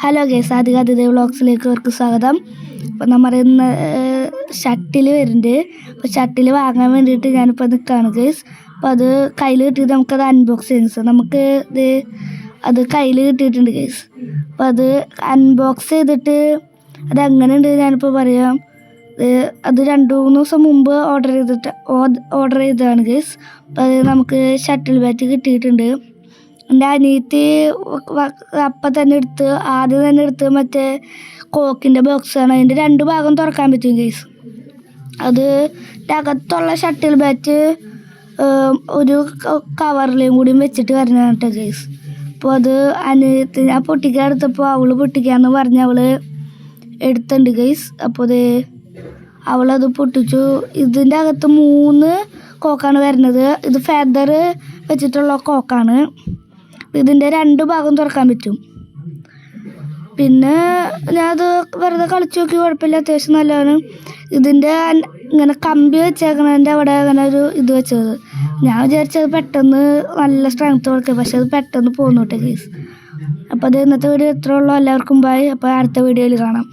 Hello guys, ആദികാതിഥി വ്ളോഗ്സിലേക്ക് അവർക്ക് സ്വാഗതം. അപ്പോൾ നമ്മൾ ഇന്ന് ഷട്ടിൽ വരുന്നുണ്ട്. അപ്പോൾ ഷട്ടിൽ വാങ്ങാൻ വേണ്ടിയിട്ട് ഞാനിപ്പോൾ നിൽക്കുകയാണ് ഗൈസ്. അപ്പോൾ അത് കയ്യിൽ കിട്ടിയിട്ട് നമുക്കത് അൺബോക്സ് ചെയ്യാം. നമുക്ക് അത് കയ്യിൽ കിട്ടിയിട്ടുണ്ട് ഗൈസ്. അപ്പോൾ അത് അൺബോക്സ് ചെയ്തിട്ട് അതെങ്ങനെയുണ്ട് ഞാനിപ്പോൾ പറയാം. അത് 2-3 ദിവസം മുമ്പ് ഓർഡർ ചെയ്തതാണ് ഗൈസ്. അപ്പോൾ അത് നമുക്ക് ഷട്ടിൽ ബാറ്റ് കിട്ടിയിട്ടുണ്ട്. എൻ്റെ അനിയത്തി ആദ്യം തന്നെ എടുത്ത് മറ്റേ കോക്കിൻ്റെ ബോക്സാണ്. അതിൻ്റെ 2 ഭാഗം തുറക്കാൻ പറ്റും ഗൈസ്. അത് അകത്തുള്ള ഷട്ടിൽ ബാറ്റ് ഒരു കവറിലേയും കൂടിയും വെച്ചിട്ട് വരുന്നതാണ് കേട്ടോ ഗൈസ്. അപ്പോൾ അത് അനിയത്തി ഞാൻ പൊട്ടിക്കാൻ എടുത്തപ്പോൾ അവൾ പൊട്ടിക്കാമെന്ന് പറഞ്ഞ് അവൾ എടുത്തുണ്ട് ഗൈസ്. അപ്പോൾ അവളത് പൊട്ടിച്ചു. ഇതിൻ്റെ അകത്ത് 3 കോക്കാണ് വരുന്നത്. ഇത് ഫെദർ വെച്ചിട്ടുള്ള കോക്കാണ്. ഇതിൻ്റെ 2 ഭാഗം തുറക്കാൻ പറ്റും. പിന്നെ ഞാനത് വെറുതെ കളിച്ചു നോക്കി, കുഴപ്പമില്ല, അത്യാവശ്യം നല്ലതാണ്. ഇതിൻ്റെ ഇങ്ങനെ കമ്പി വെച്ചേക്കണതിൻ്റെ അവിടെ അങ്ങനെ ഒരു ഇത് വെച്ചത്. ഞാൻ വിചാരിച്ചത് പെട്ടെന്ന് നല്ല സ്ട്രെങ്ത്ത് കൊടുക്കുക, പക്ഷെ അത് പെട്ടെന്ന് പോകുന്നു കേട്ടോ ഗൈസ്. അപ്പോൾ അത് ഇന്നത്തെ വീഡിയോ ഇത്രേ ഉള്ളൂ. എല്ലാവർക്കും ബൈ. അപ്പോൾ അടുത്ത വീഡിയോയിൽ കാണാം.